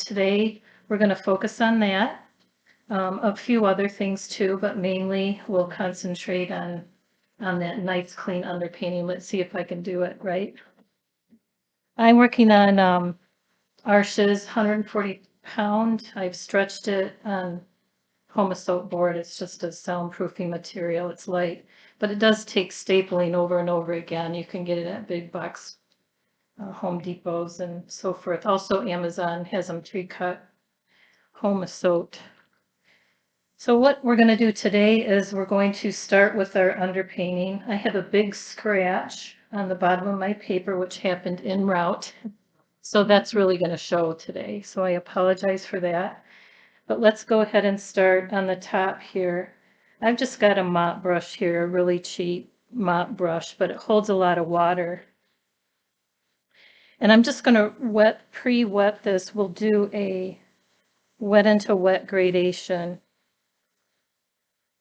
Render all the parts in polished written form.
today we're going to focus on that. A few other things too, but mainly we'll concentrate on that nice clean underpainting. Let's see if I can do it right. I'm working on Arches 140 pound. I've stretched it on Homosoap board. It's just a soundproofing material. It's light, but it does take stapling over and over again. You can get it at big box Home Depots and so forth. Also, Amazon has them pre-cut, Homosoap. So what we're going to do today is we're going to start with our underpainting. I have a big scratch on the bottom of my paper, which happened en route. So that's really going to show today. So I apologize for that. But let's go ahead and start on the top here. I've just got a mop brush here, a really cheap mop brush, but it holds a lot of water. And I'm just going to pre-wet this. We'll do a wet into wet gradation.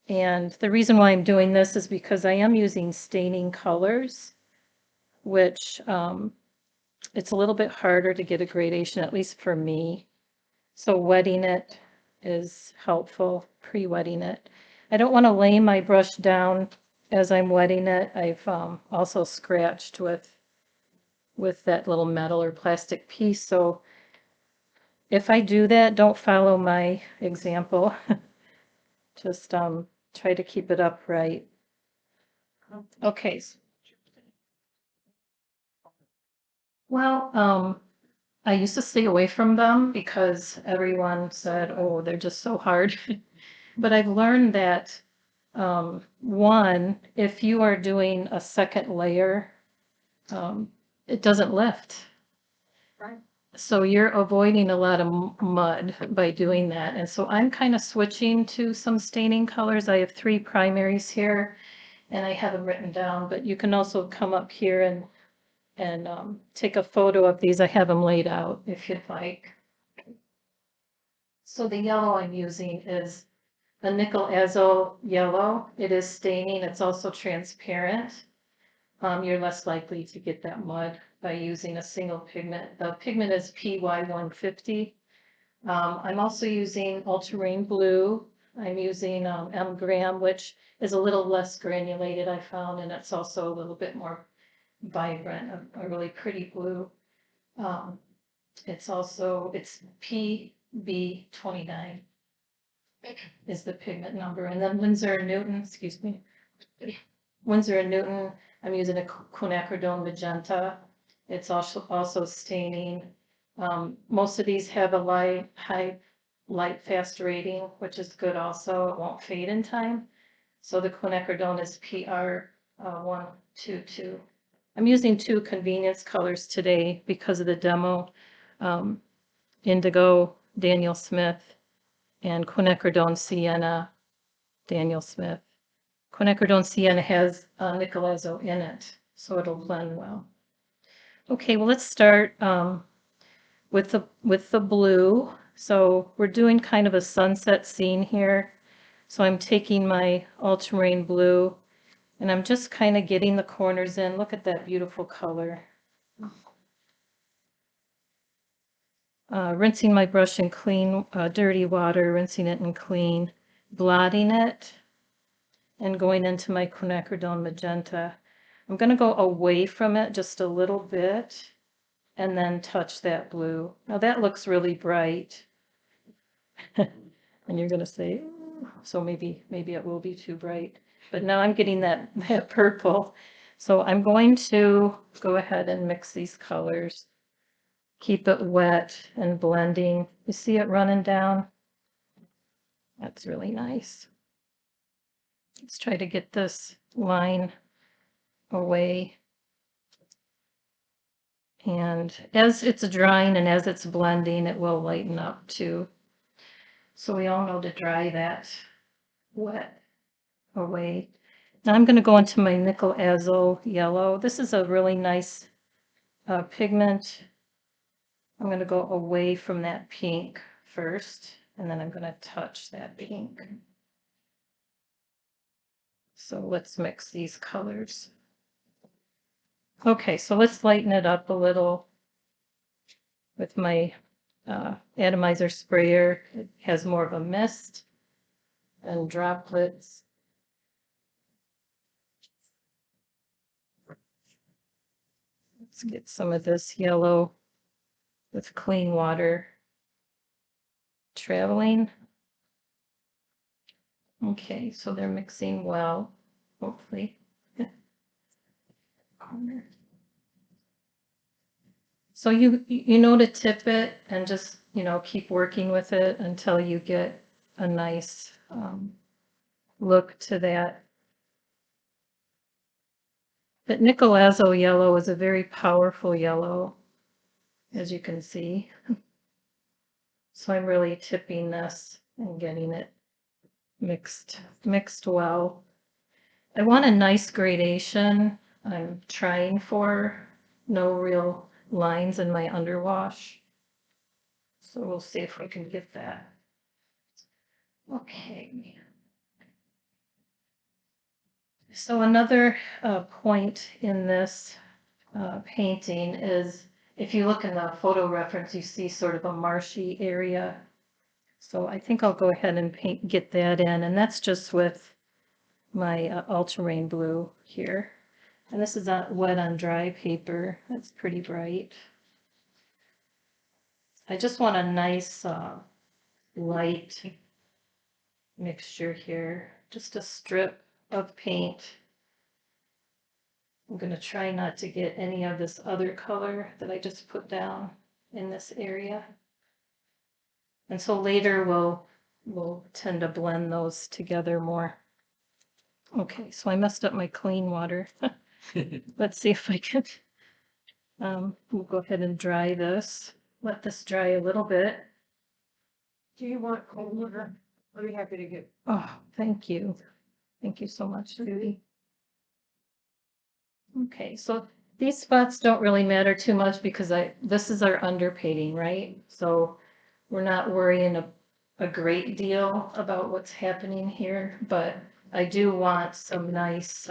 And the reason why I'm doing this is because I am using staining colors, which it's a little bit harder to get a gradation, at least for me. So wetting it is helpful, pre-wetting it. I don't want to lay my brush down as I'm wetting it. I've also scratched with that little metal or plastic piece. So if I do that, don't follow my example. Just try to keep it upright. Okay. Well, I used to stay away from them because everyone said, oh, they're just so hard. But I've learned that one, if you are doing a second layer, it doesn't lift. Right. So you're avoiding a lot of mud by doing that. And so I'm kind of switching to some staining colors. I have 3 primaries here and I have them written down, but you can also come up here and take a photo of these. I have them laid out if you'd like. So the yellow I'm using is a nickel azo yellow. It is staining. It's also transparent. You're less likely to get that mud by using a single pigment. The pigment is PY150. I'm also using ultramarine blue. I'm using M Gram, which is a little less granulated, I found, and it's also a little bit more vibrant, a really pretty blue. It's PB29 is the pigment number. And then Winsor & Newton, excuse me. Winsor & Newton, I'm using a quinacridone magenta. It's also staining. Most of these have a high light fast rating, which is good also. It won't fade in time. So the quinacridone is PR122. I'm using 2 convenience colors today because of the demo. Indigo, Daniel Smith, and quinacridone sienna, Daniel Smith. Quinacridone sienna has nickel azo in it, so it'll blend well. Okay, well let's start with the blue. So we're doing kind of a sunset scene here. So I'm taking my ultramarine blue and I'm just kind of getting the corners in. Look at that beautiful color. Rinsing my brush in clean, dirty water, rinsing it in clean, blotting it, and going into my quinacridone magenta. I'm going to go away from it just a little bit and then touch that blue. Now that looks really bright. And you're going to say, so maybe it will be too bright. But now I'm getting that purple. So I'm going to go ahead and mix these colors. Keep it wet and blending. You see it running down? That's really nice. Let's try to get this line away. And as it's drying and as it's blending, it will lighten up too. So we all know to dry that wet away. Now I'm going to go into my nickel azo yellow. This is a really nice pigment. I'm going to go away from that pink first, and then I'm going to touch that pink. So let's mix these colors. Okay, so let's lighten it up a little with my atomizer sprayer. It has more of a mist and droplets. Let's get some of this yellow with clean water traveling. Okay, so they're mixing well, hopefully. So you know to tip it and just, keep working with it until you get a nice look to that. But Nicolazo yellow is a very powerful yellow, as you can see. So I'm really tipping this and getting it mixed well. I want a nice gradation. I'm trying for no real lines in my underwash. So we'll see if we can get that. Okay. So another point in this painting is if you look in the photo reference, you see sort of a marshy area. So I think I'll go ahead and get that in, and that's just with my ultramarine blue here. And this is wet on dry paper. That's pretty bright. I just want a nice light mixture here, just a strip of paint. I'm going to try not to get any of this other color that I just put down in this area. And so later we'll tend to blend those together more. Okay, so I messed up my clean water. Let's see if I can. We'll go ahead and dry this. Let this dry a little bit. Do you want cold water? I'll be happy to get. Oh, thank you. Thank you so much, Judy. Okay, so these spots don't really matter too much because this is our underpainting, right? So we're not worrying a great deal about what's happening here, but I do want some nice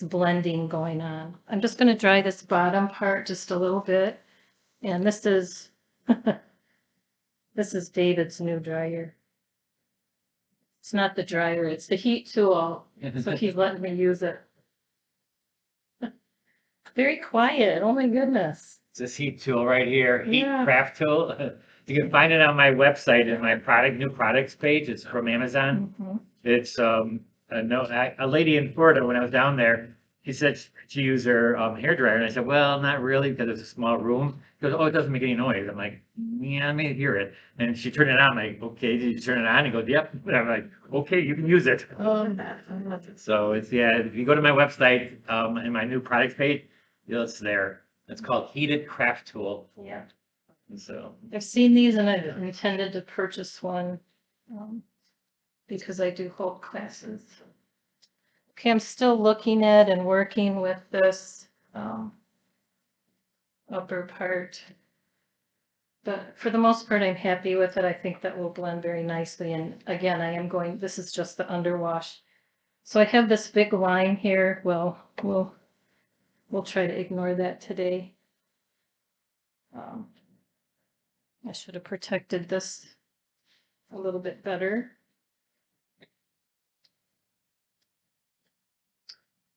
blending going on. I'm just going to dry this bottom part just a little bit, and this is this is David's new dryer. It's not the dryer, it's the heat tool. So he's letting me use it. Very quiet. Oh my goodness. It's this heat tool right here, heat Yeah. craft tool. You can find it on my website in my new products page. It's from Amazon. Mhm. It's a lady in Florida when I was down there. She said she used her hair dryer, and I said, "Well, not really, because it's a small room." She goes, "Oh, it doesn't make any noise." I'm like, "Yeah, I may hear it." And she turned it on. I'm like, "Okay, did you turn it on?" He goes, "Yep." And I'm like, "Okay, you can use it." So it's if you go to my website in my new products page, it's there. It's called Heated Craft Tool. Yeah. So I've seen these and I've intended to purchase one because I do hold classes. Okay, I'm still looking at and working with this upper part. But for the most part, I'm happy with it. I think that will blend very nicely. And again, this is just the underwash. So I have this big line here. Well, we'll try to ignore that today. I should have protected this a little bit better.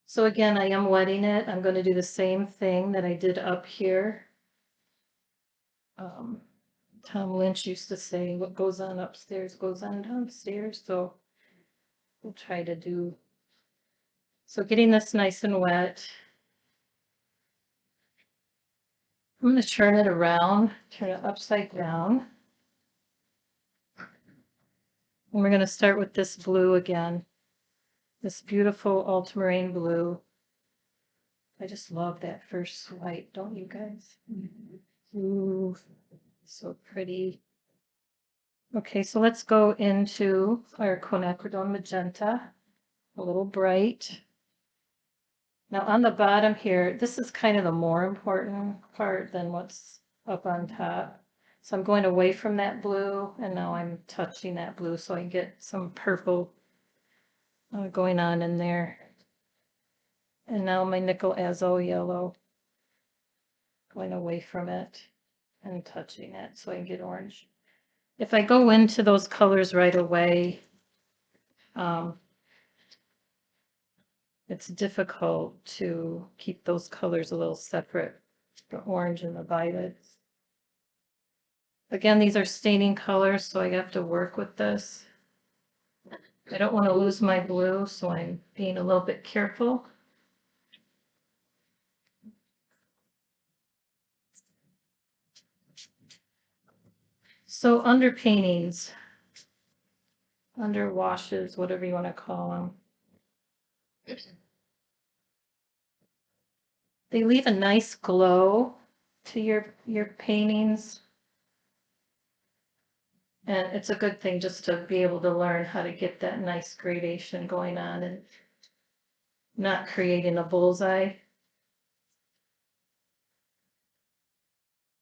So again, I am wetting it. I'm going to do the same thing that I did up here. Tom Lynch used to say, what goes on upstairs goes on downstairs. So we'll try to do. So getting this nice and wet. I'm going to turn it around, turn it upside down. And we're going to start with this blue again. This beautiful ultramarine blue. I just love that first swipe, don't you guys? Ooh, so pretty. Okay, so let's go into our quinacridone magenta, a little bright. Now on the bottom here, this is kind of the more important part than what's up on top. So I'm going away from that blue, and now I'm touching that blue so I get some purple going on in there. And now my nickel azo yellow. going away from it and touching it so I can get orange. If I go into those colors right away, it's difficult to keep those colors a little separate, the orange and the violets. Again, these are staining colors, so I have to work with this. I don't want to lose my blue, so I'm being a little bit careful. So under paintings, under washes, whatever you want to call them, they leave a nice glow to your paintings. And it's a good thing just to be able to learn how to get that nice gradation going on and not creating a bullseye.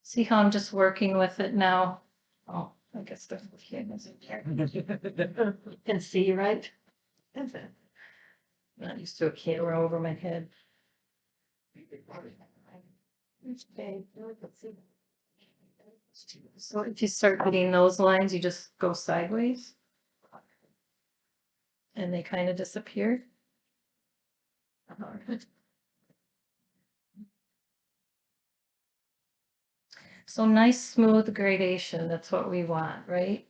See how I'm just working with it now? Oh, I guess there's the cameras in here. You can see, right? Not used to a camera over my head. Okay. So if you start hitting those lines, you just go sideways. And they kind of disappear. So nice smooth gradation, that's what we want, right?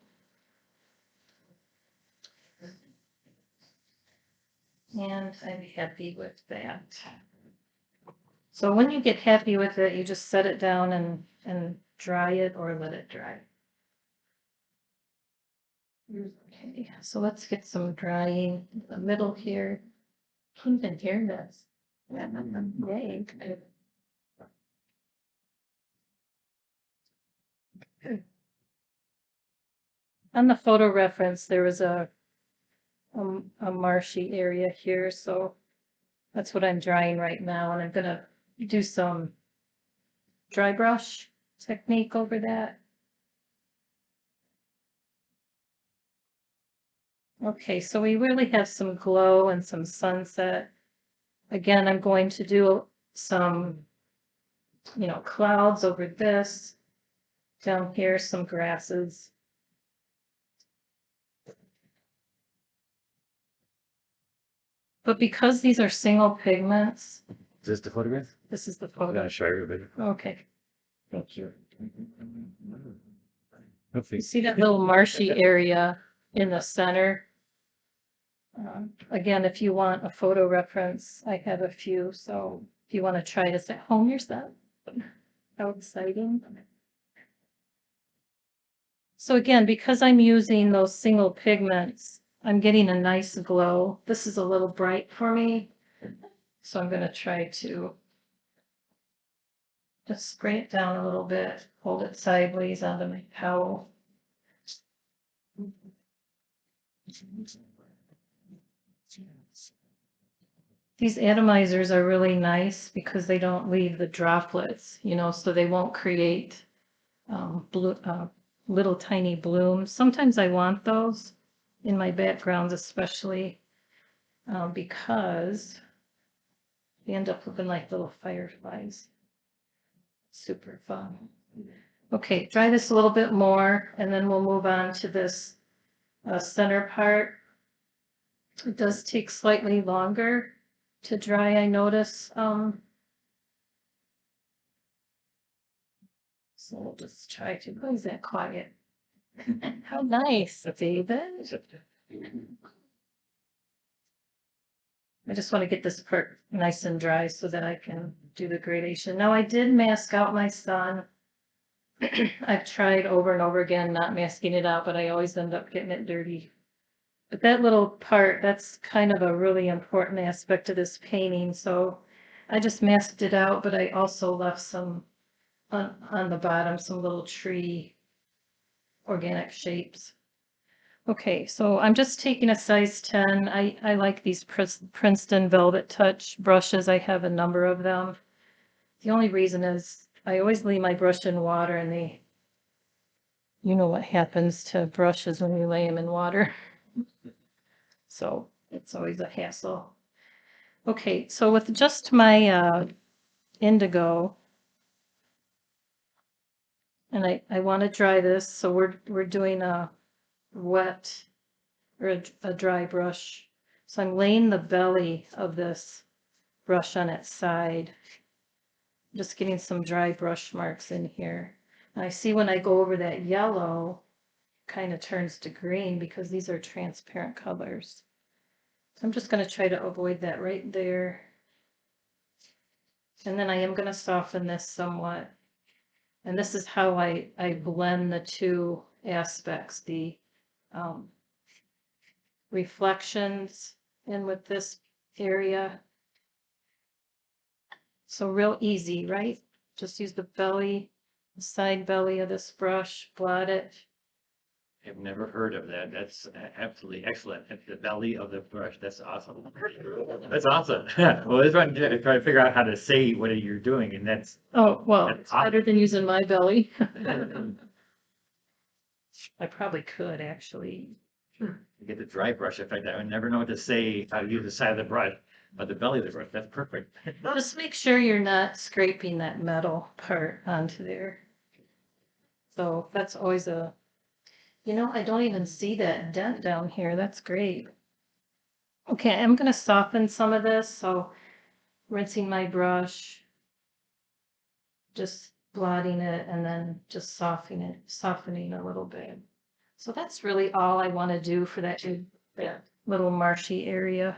And I'm happy with that. So when you get happy with it, you just set it down and dry it or let it dry. Okay, so let's get some drying in the middle here. Can't even hear this. Yay. On the photo reference, there was a marshy area here, so that's what I'm drying right now, and I'm gonna do some dry brush technique over that. Okay, so we really have some glow and some sunset. Again, I'm going to do some, clouds over this. Down here, some grasses. But because these are single pigments, Is this the photograph? this is the I'm photo. gonna show everybody. Okay, thank you. Hopefully. You see that little marshy area in the center? Again, if you want a photo reference, I have a few, so if you want to try this at home yourself. How exciting. So again, because I'm using those single pigments, I'm getting a nice glow. This is a little bright for me, so I'm going to try to just spray it down a little bit, hold it sideways onto my towel. These atomizers are really nice because they don't leave the droplets, so they won't create little tiny blooms. Sometimes I want those in my backgrounds, especially because they end up looking like little fireflies. Super fun. Okay, dry this a little bit more, and then we'll move on to this center part. It does take slightly longer to dry, I notice. So we'll just try to, why is that quiet? How nice, David. I just want to get this part nice and dry so that I can do the gradation. Now I did mask out my sun. I've tried over and over again not masking it out, but I always end up getting it dirty. But that little part, that's kind of a really important aspect of this painting. So I just masked it out, but I also left some on the bottom, some little tree organic shapes. Okay, so I'm just taking a size 10. I like these Princeton Velvet Touch brushes. I have a number of them. The only reason is I always leave my brush in water and you know what happens to brushes when you lay them in water. So it's always a hassle. Okay, so with just my indigo, And I want to dry this, so we're doing a wet or a dry brush. So I'm laying the belly of this brush on its side. Just getting some dry brush marks in here. And I see when I go over that yellow, kind of turns to green because these are transparent colors. So I'm just going to try to avoid that right there. And then I am going to soften this somewhat. And this is how I blend the two aspects, the reflections in with this area. So real easy, right? Just use the belly, the side belly of this brush, blot it. I've never heard of that. That's absolutely excellent. At the belly of the brush. That's awesome. That's awesome. Well, this one, try to figure out how to say what you're doing, and that's Oh, well, That's it's better than using my belly. I probably could actually. you get the dry brush effect. I would never know what to say, how to use the side of the brush, but the belly of the brush, that's perfect. Just make sure you're not scraping that metal part onto there. So that's always a, I don't even see that dent down here. That's great. Okay, I'm going to soften some of this. So rinsing my brush, just blotting it, and then just softening a little bit. So that's really all I want to do for that little marshy area.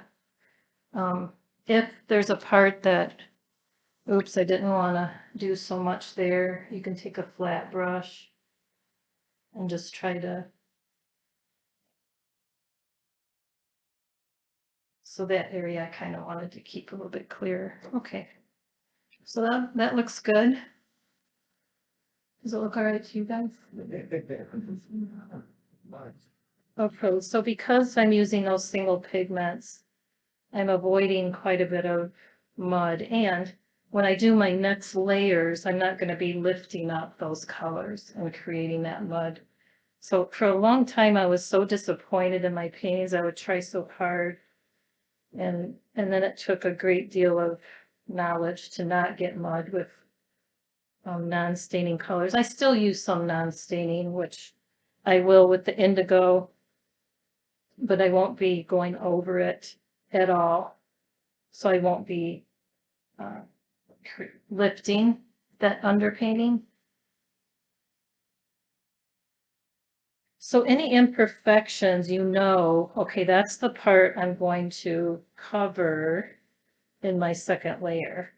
If there's a part that, oops, I didn't want to do so much there, you can take a flat brush and just try to. So that area I kind of wanted to keep a little bit clearer. Okay. So that looks good. Does it look all right to you guys? Okay, so because I'm using those single pigments, I'm avoiding quite a bit of mud. And when I do my next layers, I'm not going to be lifting up those colors and creating that mud. So for a long time, I was so disappointed in my paintings. I would try so hard. And then it took a great deal of knowledge to not get mud with non-staining colors. I still use some non-staining, which I will with the indigo, but I won't be going over it at all. So I won't be lifting that underpainting. So any imperfections, okay, that's the part I'm going to cover in my second layer.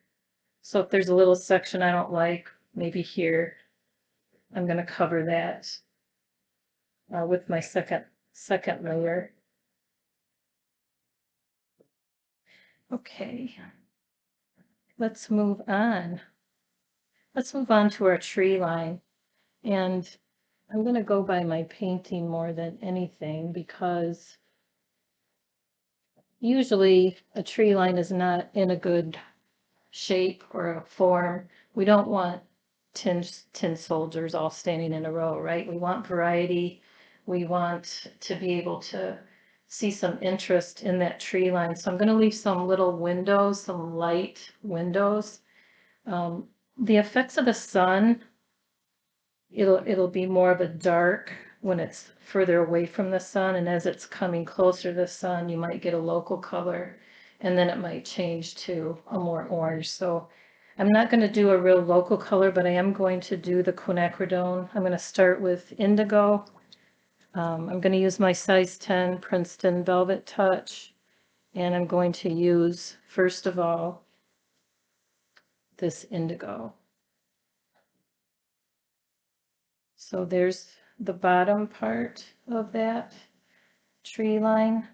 So if there's a little section I don't like, maybe here, I'm going to cover that with my second layer. Okay, let's move on. Let's move on to our tree line. And I'm going to go by my painting more than anything because usually a tree line is not in a good shape or a form. We don't want tin soldiers all standing in a row, right? We want variety. We want to be able to see some interest in that tree line. So I'm going to leave some little windows, some light windows. The effects of the sun, it'll be more of a dark when it's further away from the sun, and as it's coming closer to the sun, you might get a local color, and then it might change to a more orange. So I'm not going to do a real local color, but I am going to do the quinacridone. I'm going to start with indigo. I'm going to use my size 10 Princeton Velvet Touch, and I'm going to use, first of all, this indigo. So there's the bottom part of that tree line.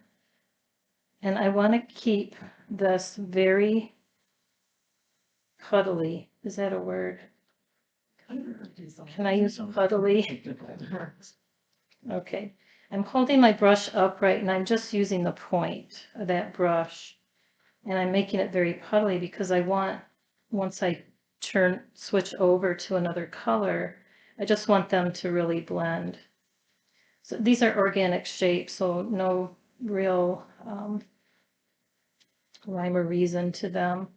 And I want to keep this very puddly. Is that a word? Can I use puddly? Okay. I'm holding my brush upright and I'm just using the point of that brush. And I'm making it very puddly because I want, once I switch over to another color, I just want them to really blend. So these are organic shapes, so no real rhyme or reason to them.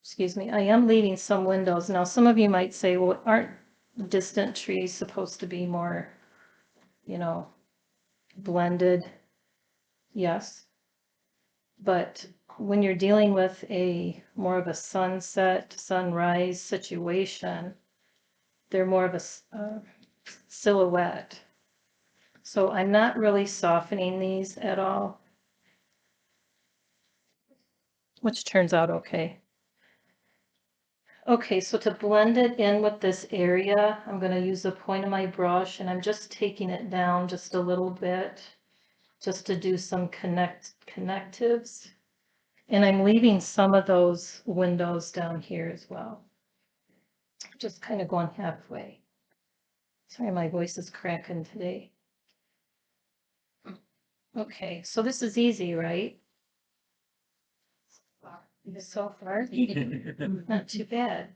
excuse me, I am leaving some windows. Now, some of you might say, well, aren't distant trees supposed to be more, you know, blended? Yes. But when you're dealing with a more of a sunset, sunrise situation, they're more of a silhouette. So I'm not really softening these at all, which turns out okay. Okay, so to blend it in with this area, I'm going to use the point of my brush and I'm just taking it down just a little bit, just to do some connectives. And I'm leaving some of those windows down here as well. Just kind of going halfway. Sorry, my voice is cracking today. Okay, so this is easy, right? So far, not too bad.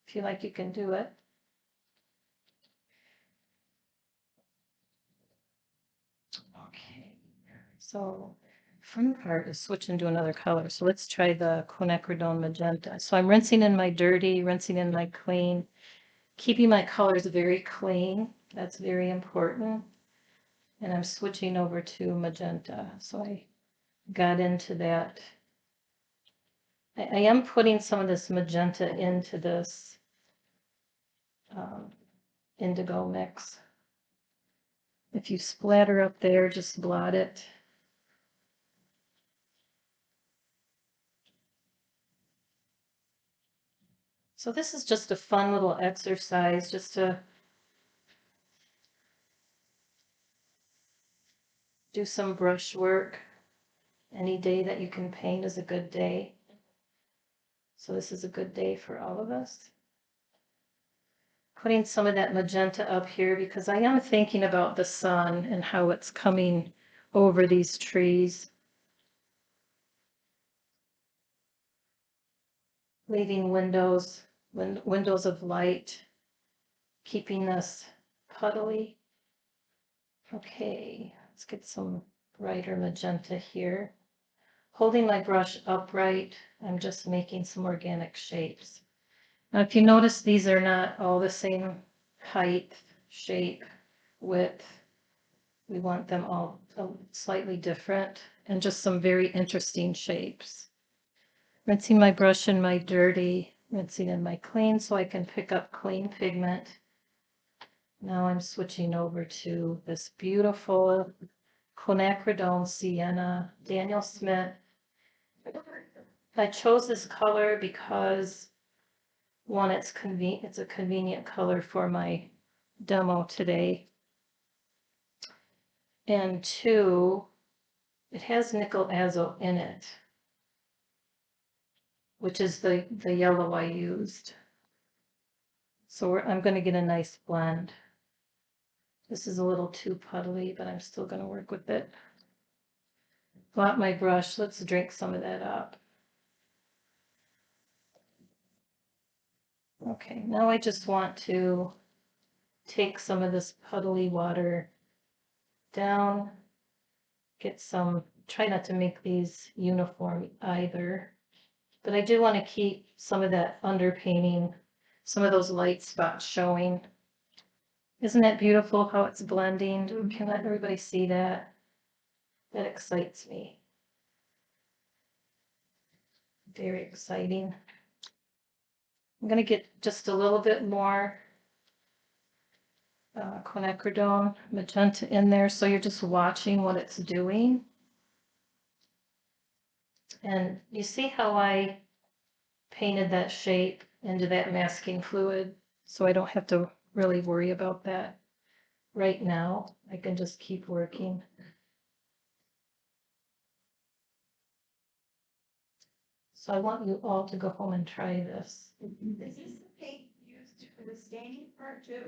Feel like you can do it. Okay, so front part is switching to another color. So let's try the quinacridone magenta. So I'm rinsing in my dirty, rinsing in my clean, keeping my colors very clean. That's very important. And I'm switching over to magenta. So I got into that. I am putting some of this magenta into this indigo mix. If you splatter up there, just blot it. So this is just a fun little exercise just to do some brush work. Any day that you can paint is a good day. So this is a good day for all of us. Putting some of that magenta up here because I am thinking about the sun and how it's coming over these trees. Leaving windows of light, keeping this puddly. Okay, let's get some brighter magenta here. Holding my brush upright, I'm just making some organic shapes. Now, if you notice, these are not all the same height, shape, width. We want them all slightly different and just some very interesting shapes. Rinsing my brush in my dirty, rinsing in my clean so I can pick up clean pigment. Now I'm switching over to this beautiful quinacridone sienna, Daniel Smith. I chose this color because one, it's a convenient color for my demo today. And two, it has nickel azo in it, which is the yellow I used. So I'm going to get a nice blend. This is a little too puddly, but I'm still going to work with it. Blot my brush. Let's drink some of that up. Okay, now I just want to take some of this puddly water down, get some, try not to make these uniform either, but I do want to keep some of that underpainting, some of those light spots showing. Isn't that beautiful how it's blending? Can let everybody see that? That excites me. Very exciting. I'm going to get just a little bit more quinacridone magenta in there, so you're just watching what it's doing. And you see how I painted that shape into that masking fluid, so I don't have to really worry about that right now. I can just keep working. So I want you all to go home and try this. Is this the paint used for the staining part too,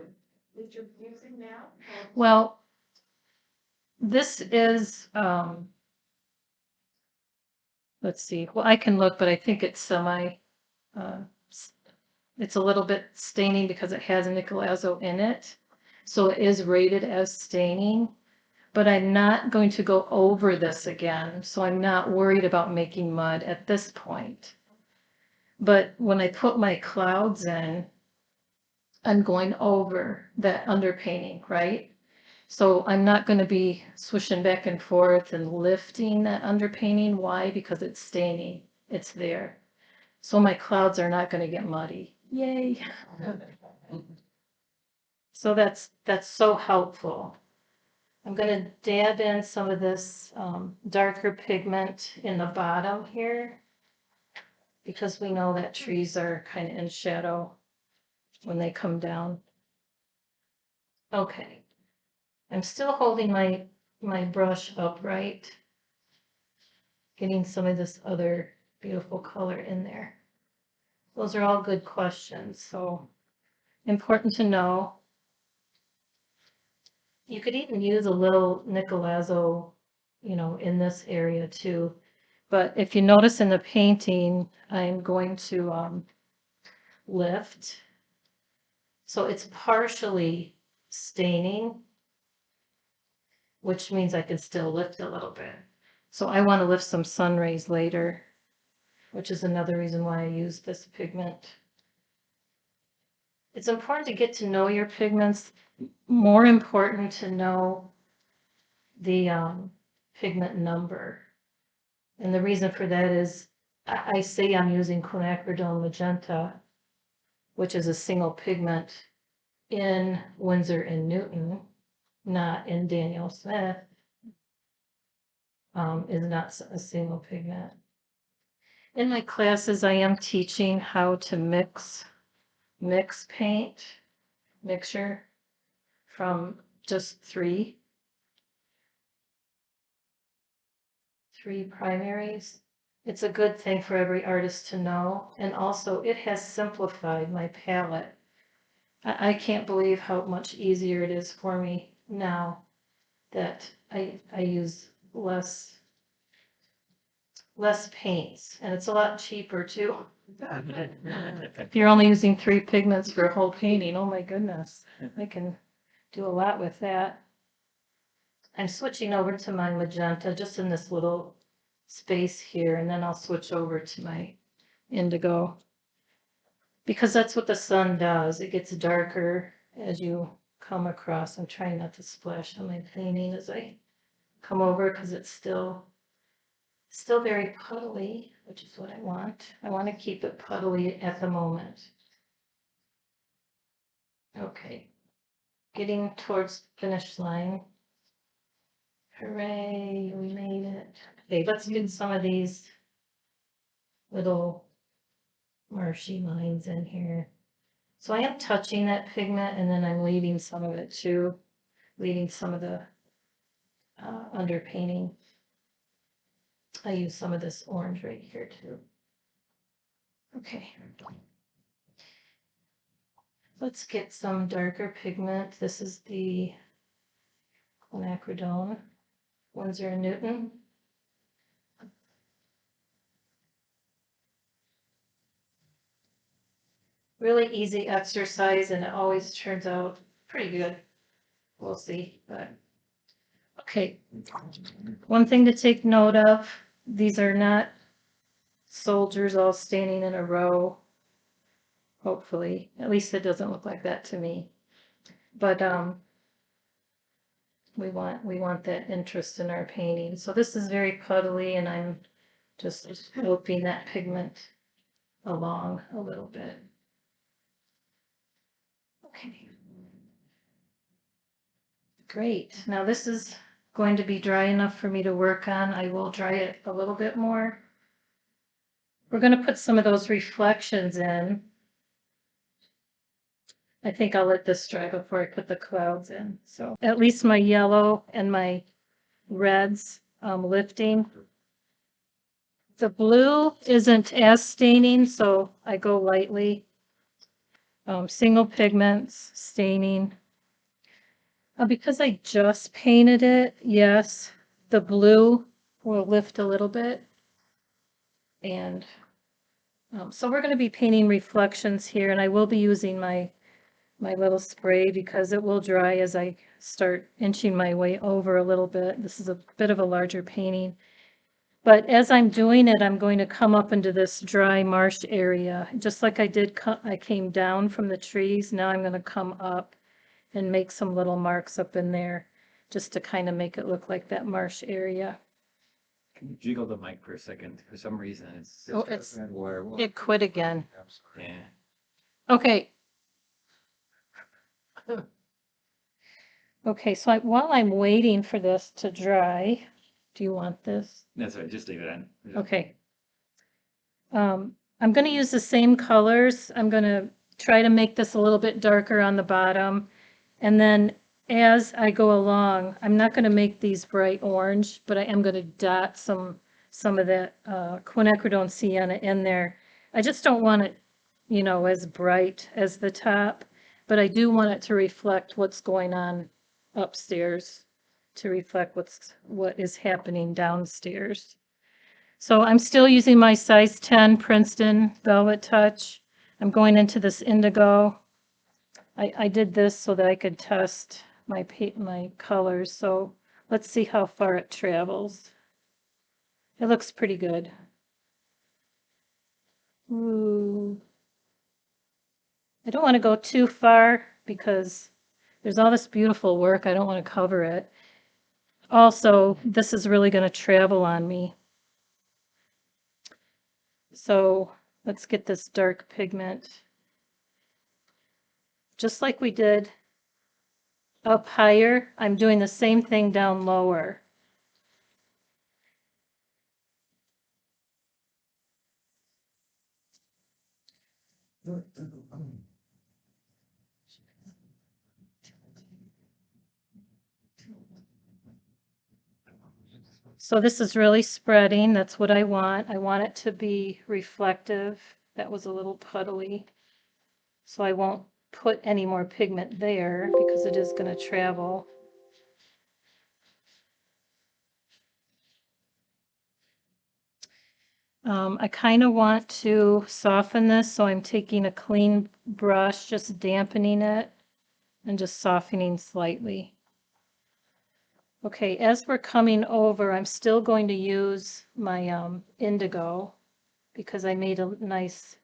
that you're using now? Well, this is, let's see, well, I can look, but I think it's it's a little bit staining because it has nickel azo in it. So it is rated as staining, but I'm not going to go over this again. So I'm not worried about making mud at this point. But when I put my clouds in, I'm going over that underpainting, right? So I'm not going to be swishing back and forth and lifting that underpainting. Why? Because it's staining. It's there. So my clouds are not going to get muddy. Yay. So that's so helpful. I'm going to dab in some of this darker pigment in the bottom here, because we know that trees are kind of in shadow when they come down. Okay. I'm still holding my brush upright, getting some of this other beautiful color in there. Those are all good questions, so important to know. You could even use a little Nicolazzo, in this area too. But if you notice in the painting, I'm going to lift. So it's partially staining, which means I can still lift a little bit. So I want to lift some sun rays later, which is another reason why I use this pigment. It's important to get to know your pigments. More important to know the pigment number. And the reason for that is I say I'm using quinacridone magenta, which is a single pigment in Winsor and Newton, not in Daniel Smith, is not a single pigment. In my classes, I am teaching how to mix paint mixture from just three primaries. It's a good thing for every artist to know, and also it has simplified my palette. I can't believe how much easier it is for me now that I use less paints, and it's a lot cheaper too. If you're only using 3 pigments for a whole painting, oh my goodness, I can do a lot with that. I'm switching over to my magenta just in this little space here, and then I'll switch over to my indigo, because that's what the sun does. It gets darker as you come across. I'm trying not to splash on my painting as I come over, because it's still very puddly, which is what I want. I want to keep it puddly at the moment. Okay, getting towards finish line. Hooray, we made it. Okay, let's get some of these little marshy lines in here. So I am touching that pigment, and then I'm leaving some of it too, leaving some of the underpainting. I use some of this orange right here too. Okay. Let's get some darker pigment. This is the quinacridone, Winsor and Newton. Really easy exercise, and it always turns out pretty good. We'll see, but okay. One thing to take note of, these are not soldiers all standing in a row. Hopefully, at least it doesn't look like that to me. But we want that interest in our painting. So this is very puddly, and I'm just helping that pigment along a little bit. Okay. Great. Now this is going to be dry enough for me to work on. I will dry it a little bit more. We're going to put some of those reflections in. I think I'll let this dry before I put the clouds in. So at least my yellow and my reds lifting. The blue isn't as staining, so I go lightly. Single pigments, staining. Because I just painted it, yes, the blue will lift a little bit. And so we're going to be painting reflections here, and I will be using my little spray because it will dry as I start inching my way over a little bit. This is a bit of a larger painting. But as I'm doing it, I'm going to come up into this dry marsh area, just like I did, I came down from the trees. Now I'm going to come up and make some little marks up in there, just to kind of make it look like that marsh area. Can you jiggle the mic for a second? For some reason, Oh, it quit again. yeah. Okay. Okay, so while I'm waiting for this to dry, do you want this? That's right. Just leave it on. Okay. I'm going to use the same colors. I'm going to try to make this a little bit darker on the bottom. And then as I go along, I'm not going to make these bright orange, but I am going to dot some of that quinacridone sienna in there. I just don't want it, you know, as bright as the top, but I do want it to reflect what's going on upstairs, to reflect what is happening downstairs. So I'm still using my size 10 Princeton Velvet Touch. I'm going into this indigo. I did this so that I could test my colors. So let's see how far it travels. It looks pretty good. Ooh. I don't want to go too far because there's all this beautiful work. I don't want to cover it. Also, this is really going to travel on me. So let's get this dark pigment. Just like we did up higher, I'm doing the same thing down lower. So this is really spreading. That's what I want. I want it to be reflective. That was a little puddly. So I won't put any more pigment there because it is going to travel. I kind of want to soften this, so I'm taking a clean brush, just dampening it and just softening slightly. Okay, as we're coming over, I'm still going to use my indigo because I made a nice,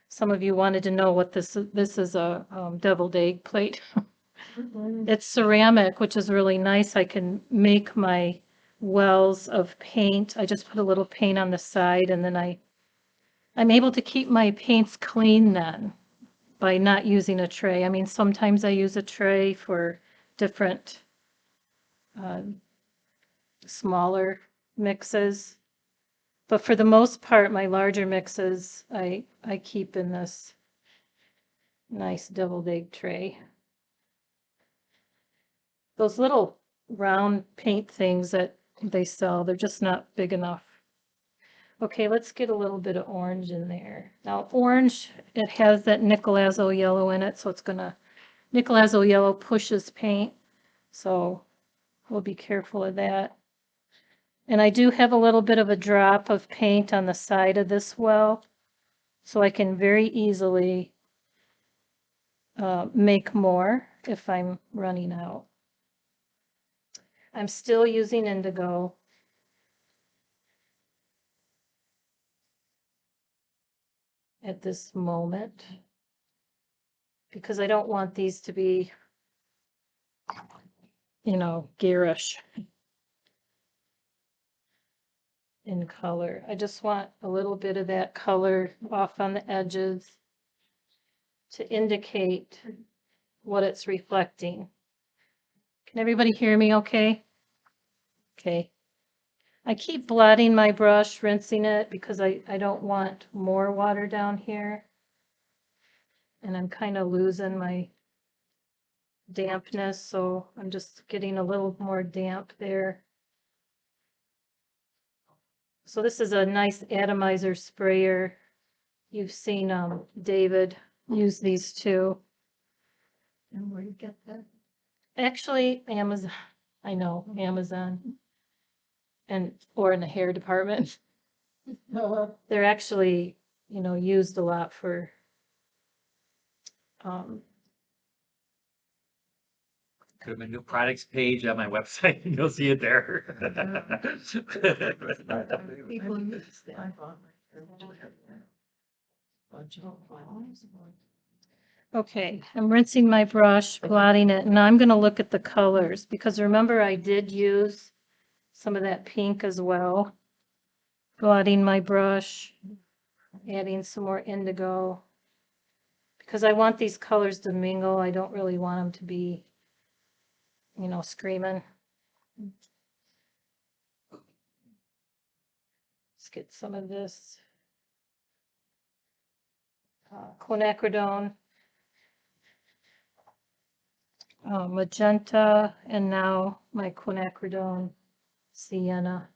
some of you wanted to know what this is a deviled egg plate. It's ceramic, which is really nice. I can make my wells of paint. I just put a little paint on the side, and then I'm able to keep my paints clean then by not using a tray. I mean, sometimes I use a tray for different smaller mixes, but for the most part, my larger mixes, I keep in this nice deviled egg tray. Those little round paint things that they sell, they're just not big enough. Okay, let's get a little bit of orange in there. Now orange, it has that Nicolazo yellow in it, so it's gonna, Nicolazo yellow pushes paint, so we'll be careful of that. And I do have a little bit of a drop of paint on the side of this well, so I can very easily make more if I'm running out. I'm still using indigo. At this moment because I don't want these to be, you know, garish in color. I just want a little bit of that color off on the edges to indicate what it's reflecting. Can everybody hear me okay? Okay. I keep blotting my brush, rinsing it because I don't want more water down here. And I'm kind of losing my dampness, so I'm just getting a little more damp there. So this is a nice atomizer sprayer. You've seen David use these too. And where you get that? Actually, Amazon, I know, Amazon. And, or in the hair department. They're actually, you know, used a lot for Could have been a new products page on my website. You'll see it there. People use them. Okay, I'm rinsing my brush, blotting it, and I'm gonna look at the colors, because remember I did use some of that pink as well. Blotting my brush, adding some more indigo. Because I want these colors to mingle, I don't really want them to be, you know, screaming. Let's get some of this quinacridone, magenta, and now my quinacridone sienna.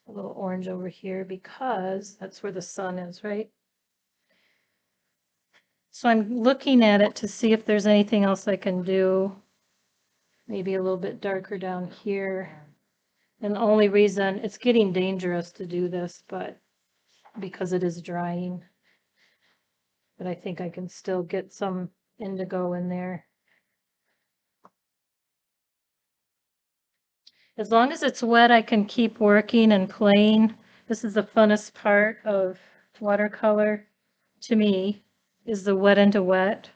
A little orange over here because that's where the sun is, right? So I'm looking at it to see if there's anything else I can do. Maybe a little bit darker down here. And the only reason it's getting dangerous to do this, but because it is drying. But I think I can still get some indigo in there. As long as it's wet, I can keep working and playing. This is the funnest part of watercolor to me, is the wet into wet.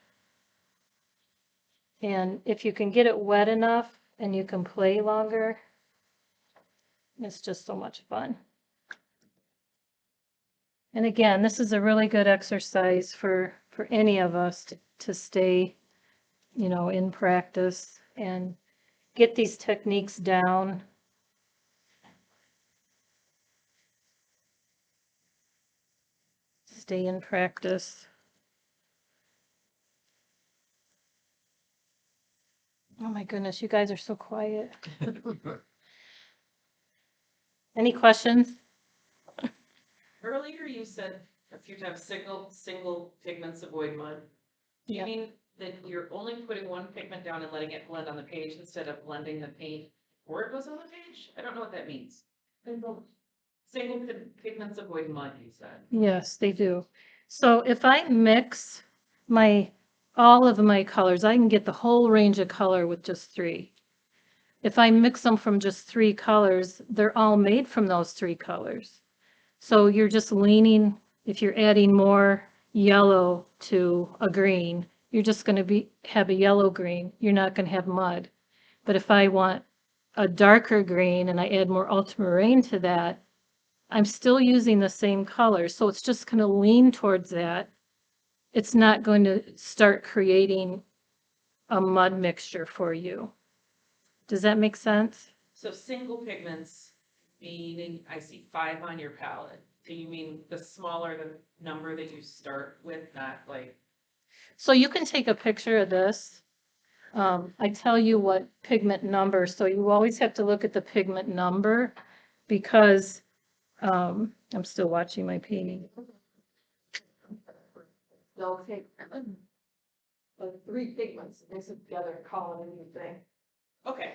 And if you can get it wet enough and you can play longer, it's just so much fun. And again, this is a really good exercise for any of us to stay, you know, in practice and get these techniques down. Stay in practice. Oh my goodness, you guys are so quiet. Any questions? Earlier you said a few times single pigments avoid mud. Do you Yeah. mean that you're only putting one pigment down and letting it blend on the page instead of blending the paint before it goes on the page? I don't know what that means. Single pigments avoid mud, you said. Yes, they do. So if I mix all of my colors, I can get the whole range of color with just 3. If I mix them from just 3 colors, they're all made from those 3 colors. So you're just leaning, if you're adding more yellow to a green, you're just going to have a yellow green. You're not going to have mud. But if I want a darker green and I add more ultramarine to that, I'm still using the same color. So it's just going to lean towards that. It's not going to start creating a mud mixture for you. Does that make sense? So single pigments, meaning I see 5 on your palette. Do you mean the smaller the number that you start with, not like? So you can take a picture of this. I tell you what pigment number, so you always have to look at the pigment number because I'm still watching my painting. They'll take like 3 pigments, mix it together, call it a new thing. Okay.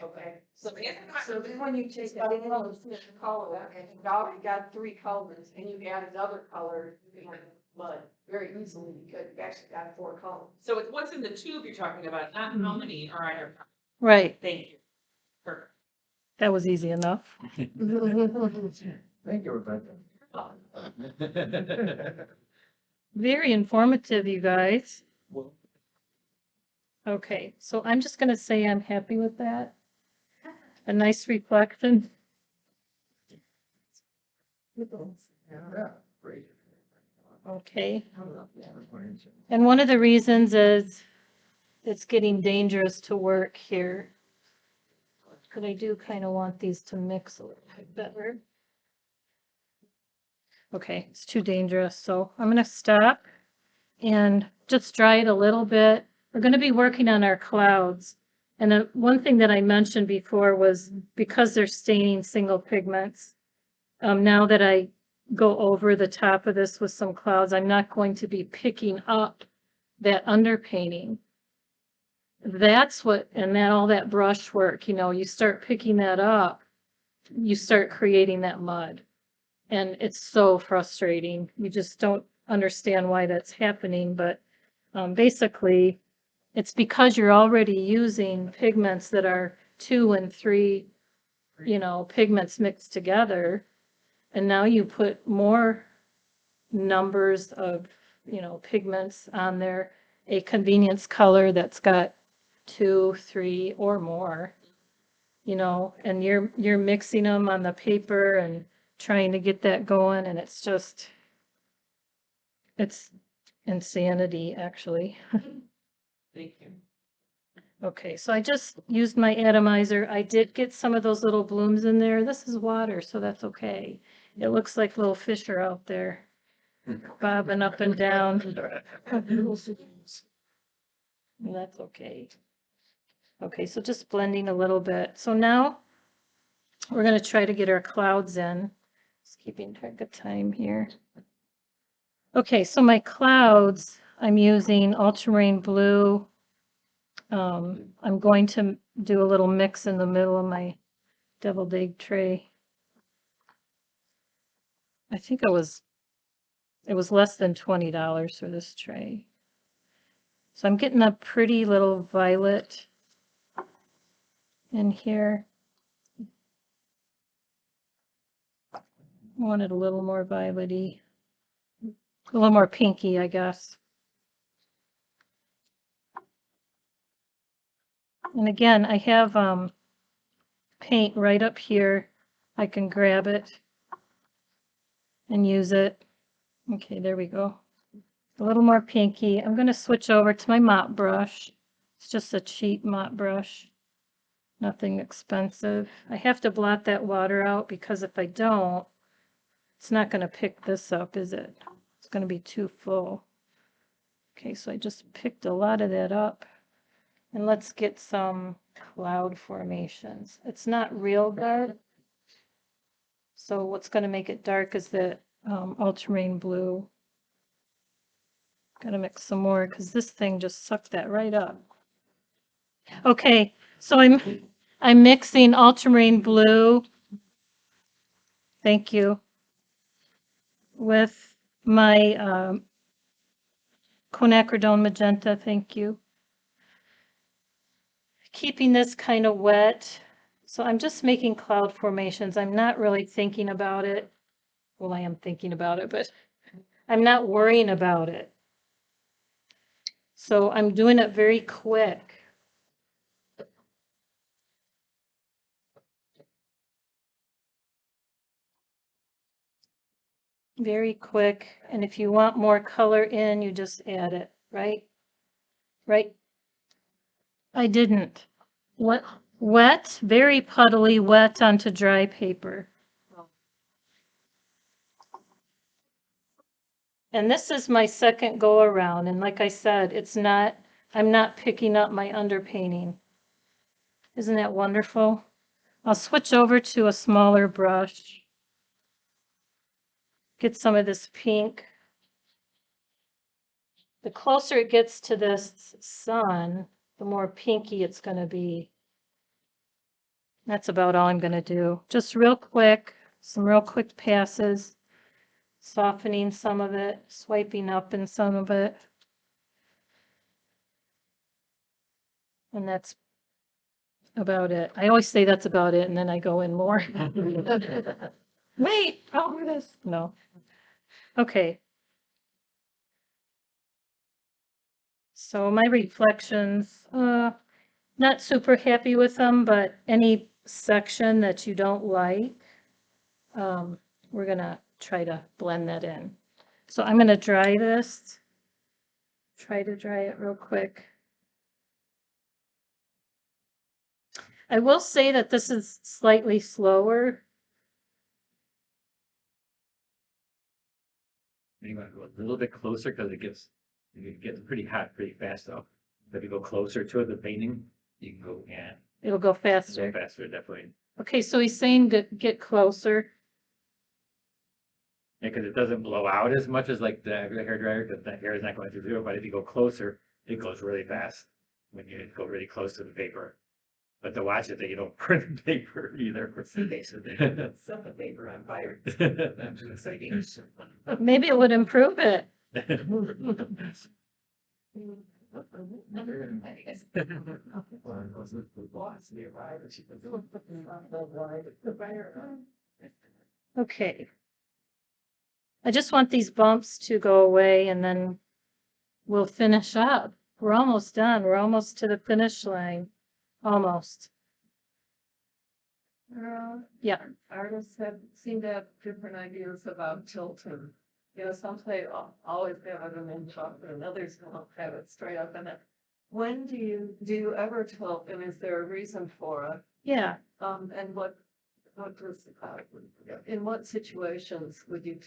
So then when you take that in, you finish the color, and you've already got 3 colors, and you add another color, you can have mud very easily, because you've actually got 4 colors. So it's what's in the tube you're talking about, not how many are on your palette. Right, Thank you. Perfect. that was easy enough. Thank you, Rebecca. Very informative, you guys. Okay, so I'm just gonna say I'm happy with that. A nice reflection. Okay. And one of the reasons is it's getting dangerous to work here. But I do kind of want these to mix a little bit better. Okay, it's too dangerous, so I'm gonna stop and just dry it a little bit. We're gonna be working on our clouds. And one thing that I mentioned before was because they're staining single pigments, now that I go over the top of this with some clouds, I'm not going to be picking up that underpainting. That's what, and then all that brush work, you know, you start picking that up, you start creating that mud. And it's so frustrating. You just don't understand why that's happening. But basically, it's because you're already using pigments that are 2 and 3, pigments mixed together. And now you put more numbers of, pigments on there, a convenience color that's got 2, 3 or more, and you're mixing them on the paper and trying to get that going, and it's insanity, actually. Thank you. Okay, so I just used my atomizer. I did get some of those little blooms in there. This is water, so that's okay. It looks like little fish are out there bobbing up and down. And that's okay. Okay, so just blending a little bit. So now we're going to try to get our clouds in. Just keeping track of time here. Okay, so my clouds, I'm using ultramarine blue. I'm going to do a little mix in the middle of my deviled egg tray. I think it was less than $20 for this tray. So I'm getting a pretty little violet in here. I want it a little more violet-y, a little more pinky, I guess. And again, I have paint right up here. I can grab it and use it. Okay, there we go. A little more pinky. I'm going to switch over to my mop brush. It's just a cheap mop brush. Nothing expensive. I have to blot that water out because if I don't, it's not going to pick this up, is it? It's going to be too full. Okay, so I just picked a lot of that up. And let's get some cloud formations. It's not real dark. So what's going to make it dark is the ultramarine blue. Got to mix some more because this thing just sucked that right up. Okay, so I'm mixing ultramarine blue. Thank you. With my quinacridone magenta. Thank you. Keeping this kind of wet. So I'm just making cloud formations. I'm not really thinking about it. Well, I am thinking about it, but I'm not worrying about it. So I'm doing it very quick. Very quick. And if you want more color in, you just add it, right? Right? I didn't. What? Wet, very puddly, wet onto dry paper. And this is my second go around. And like I said, I'm not picking up my underpainting. Isn't that wonderful? I'll switch over to a smaller brush. Get some of this pink. The closer it gets to this sun, the more pinky it's going to be. That's about all I'm going to do. Just real quick, some real quick passes, softening some of it, swiping up in some of it. And that's about it. I always say that's about it, and then I go in more. Wait, I'll do this. No. Okay. So my reflections, not super happy with them, but any section that you don't like, we're gonna try to blend that in. So I'm gonna dry this. Try to dry it real quick. I will say that this is slightly slower. You want to go a little bit closer because it gets pretty hot pretty fast though. If you go closer to the painting, you can go It'll go go faster. faster, definitely. Okay, so he's saying to get closer. Because it doesn't blow out as much as like the hair dryer, because the hair is not going to zero. But if you go closer, it goes really fast when you go really close to the paper. But to watch it that you don't burn the paper either. Set the paper on fire. That's exciting. Maybe it would improve it. Okay. I just want these bumps to go away and then we'll finish up. We're almost done. We're almost to the finish line. Almost. Yeah. Artists seem to have different ideas about tilting. You know, some say always have it an inch up, and others don't have it straight up. And when do you ever tilt, and is there a reason for it? Yeah. And what does, in what situations would you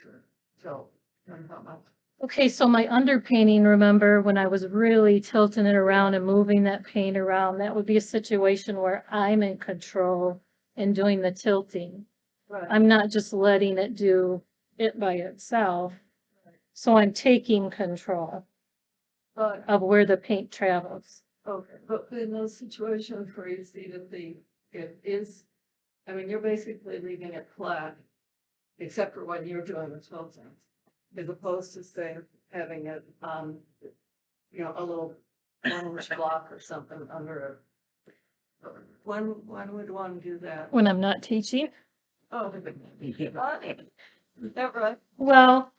tilt? And how much? Okay, so my underpainting, remember when I was really tilting it around and moving that paint around, that would be a situation where I'm in control and doing the tilting. Right. I'm not just letting it do it by itself. So I'm taking control But, of where the paint travels. okay, but in those situations where you see that it is, I mean, you're basically leaving it flat, except for when you're doing the tilting, as opposed to say having it, you know, a little 1 inch block or something under it. When would one do that? When I'm not teaching, Oh, is that right? well,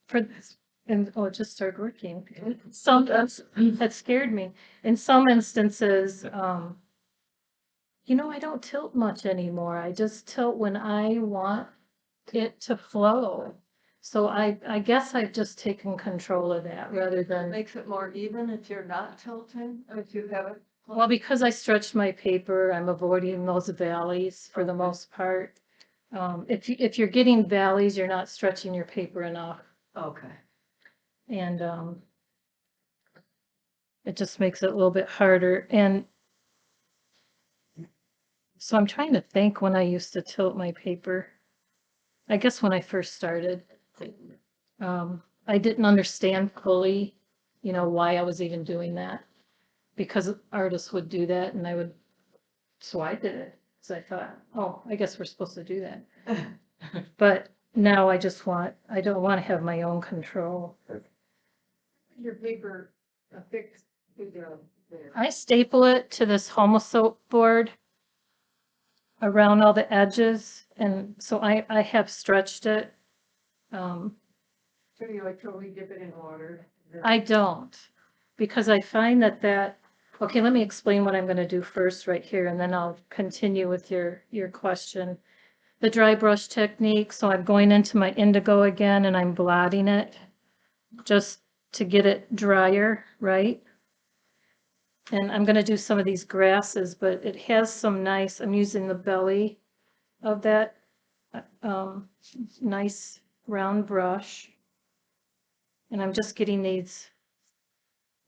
for this, and oh, it just started working. Some, that scared me. In some instances, you know, I don't tilt much anymore. I just tilt when I want it to flow. So I guess I've just taken control of that rather than, Makes it more even if you're not tilting, if you have it. well, because I stretched my paper, I'm avoiding those valleys for the most part. If you're getting valleys, you're not stretching your paper enough. Okay. And, it just makes it a little bit harder. And so I'm trying to think when I used to tilt my paper. I guess when I first started, I didn't understand fully, you know, why I was even doing that. Because artists would do that and I would, so I did it. So I thought, oh, I guess we're supposed to do that. But now I don't want to have my own control. Your paper affixed to the. I staple it to this homosoap board around all the edges, and so I have stretched it. So you like totally dip it in water? I don't, because I find okay, let me explain what I'm gonna do first right here, and then I'll continue with your question. The dry brush technique, so I'm going into my indigo again and I'm blotting it just to get it drier, right? And I'm gonna do some of these grasses, but it has some nice, I'm using the belly of that nice round brush. And I'm just getting these,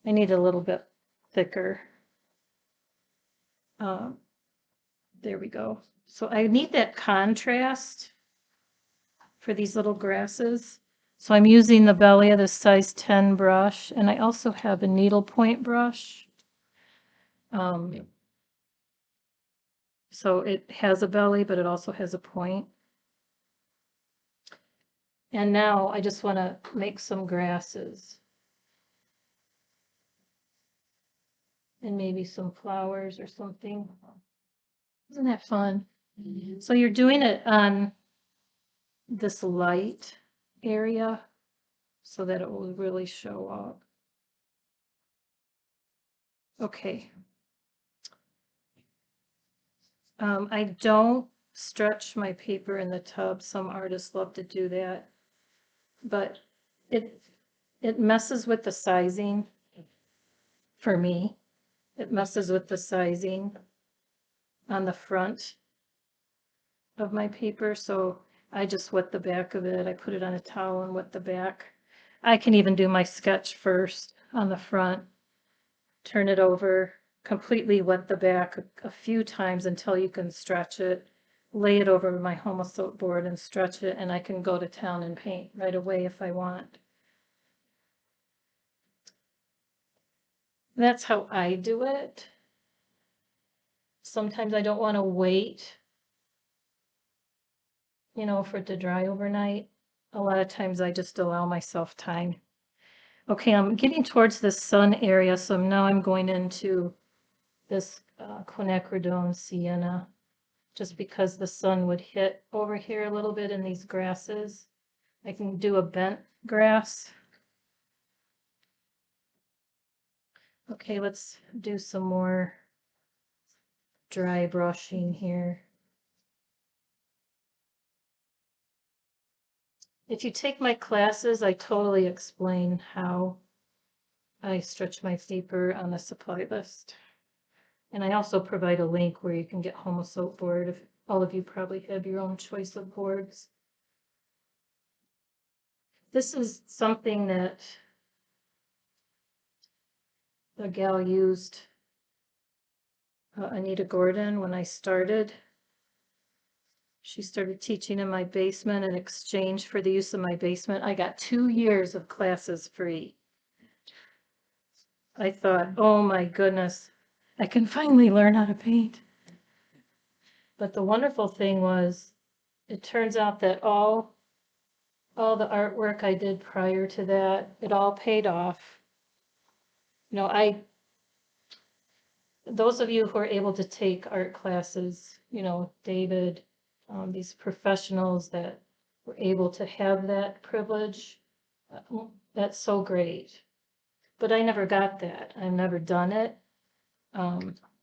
I need a little bit thicker. There we go. So I need that contrast for these little grasses. So I'm using the belly of the size 10 brush, and I also have a needlepoint brush. So it has a belly, but it also has a point. And now I just want to make some grasses. And maybe some flowers or something. Isn't that fun? So you're doing it on this light area so that it will really show up. Okay. I don't stretch my paper in the tub. Some artists love to do that, but it messes with the sizing for me. It messes with the sizing on the front of my paper, so I just wet the back of it. I put it on a towel and wet the back. I can even do my sketch first on the front, turn it over, completely wet the back a few times until you can stretch it, lay it over my homosoap board and stretch it, and I can go to town and paint right away if I want. That's how I do it. Sometimes I don't want to wait, you know, for it to dry overnight. A lot of times I just allow myself time. Okay, I'm getting towards the sun area, so now I'm going into this quinacridone sienna, just because the sun would hit over here a little bit in these grasses. I can do a bent grass. Okay, let's do some more dry brushing here. If you take my classes, I totally explain how I stretch my paper on the supply list. And I also provide a link where you can get home a soap board. If all of you probably have your own choice of boards. This is something that a gal used, Anita Gordon, when I started. She started teaching in my basement. In exchange for the use of my basement, I got 2 years of classes free. I thought, oh my goodness, I can finally learn how to paint. But the wonderful thing was, it turns out that all the artwork I did prior to that, it all paid off. You know, those of you who are able to take art classes, you know, David, these professionals that were able to have that privilege, that's so great. But I never got that. I've never done it.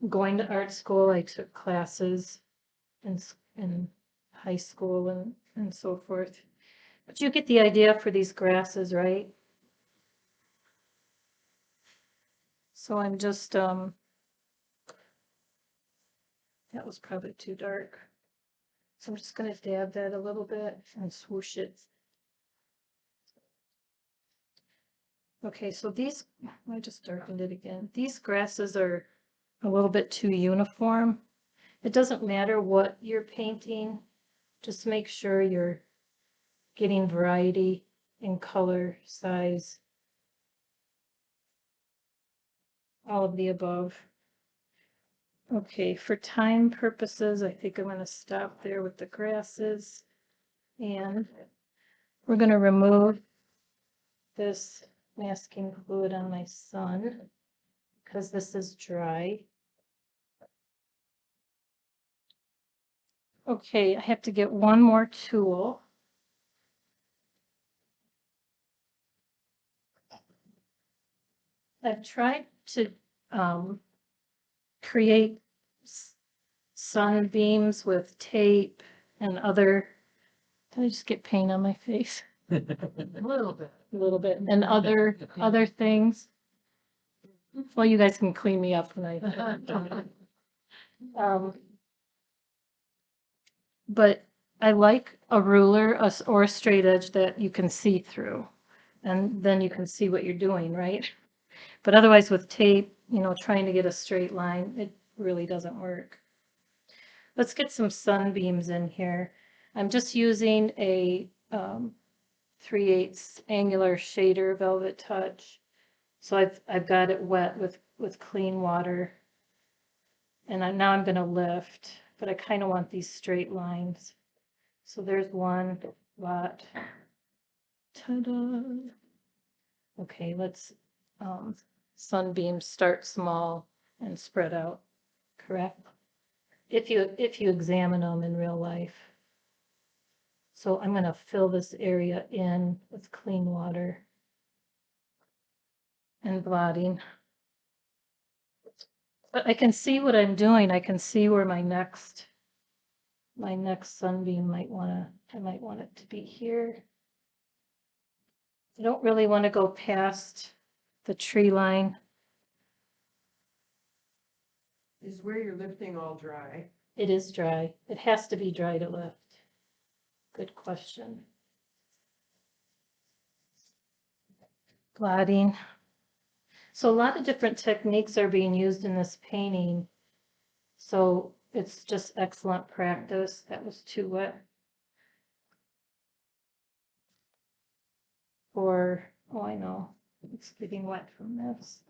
Going to art school, I took classes in high school and so forth. But you get the idea for these grasses, right? So I'm just, that was probably too dark. So I'm just gonna dab that a little bit and swoosh it. Okay, so these, I just darkened it again. These grasses are a little bit too uniform. It doesn't matter what you're painting, just make sure you're getting variety in color, size, all of the above. Okay, for time purposes, I think I'm going to stop there with the grasses. And we're going to remove this masking fluid on my sun because this is dry. Okay, I have to get one more tool. I've tried to create sunbeams with tape and other. Did I just get paint on my face? A little bit. A little bit, and other things. Well, you guys can clean me up when I. But I like a ruler or a straight edge that you can see through, and then you can see what you're doing, right? But otherwise with tape, you know, trying to get a straight line, it really doesn't work. Let's get some sunbeams in here. I'm just using a 3/8 angular shader Velvet Touch. So I've got it wet with clean water. And now I'm going to lift, but I kind of want these straight lines. So there's one lot. Ta-da. Okay, let's sunbeams start small and spread out, correct? If you examine them in real life. So I'm going to fill this area in with clean water and blotting. But I can see what I'm doing. I can see where my next sunbeam I might want it to be here. I don't really want to go past the tree line. Is where you're lifting all dry? It is dry. It has to be dry to lift. Good question. Blotting. So a lot of different techniques are being used in this painting. So it's just excellent practice. That was too wet. Or, oh, I know, it's getting wet from this.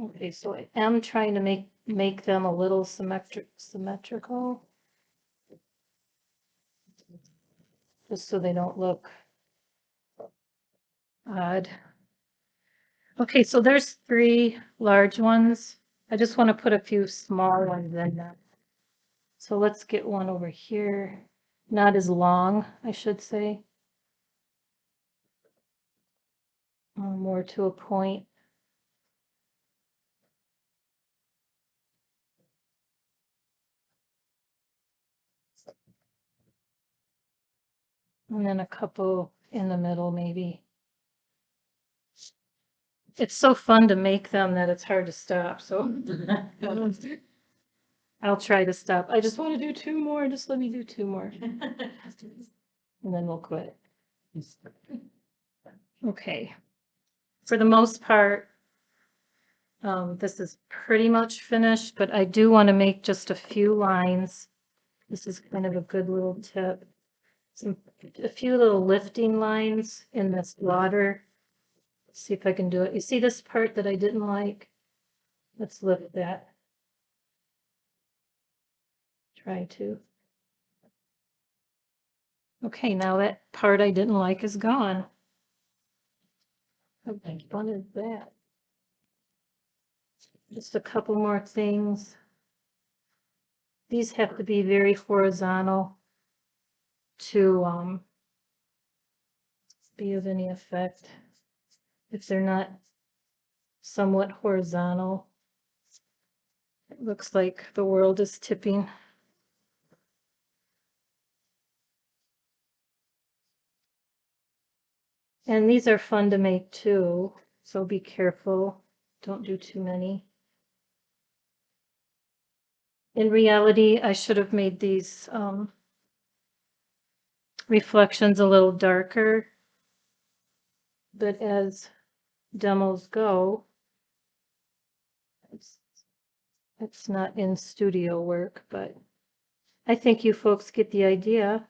Okay, so I am trying to make them a little symmetrical. Just so they don't look odd. Okay, so there's 3 large ones. I just want to put a few small ones in them. So let's get one over here. Not as long, I should say. More to a point. And then a couple in the middle, maybe. It's so fun to make them that it's hard to stop, so I'll try to stop. I just want to do 2 more. Just let me do 2 more. And then we'll quit. Okay. For the most part, this is pretty much finished, but I do want to make just a few lines. This is kind of a good little tip. A few little lifting lines in this water. See if I can do it. You see this part that I didn't like? Let's lift that. Try to. Okay, now that part I didn't like is gone. How fun is that? Just a couple more things. These have to be very horizontal to be of any effect. If they're not somewhat horizontal, it looks like the world is tipping. And these are fun to make too, so be careful. Don't do too many. In reality, I should have made these reflections a little darker, but as demos go, it's not in studio work, but I think you folks get the idea.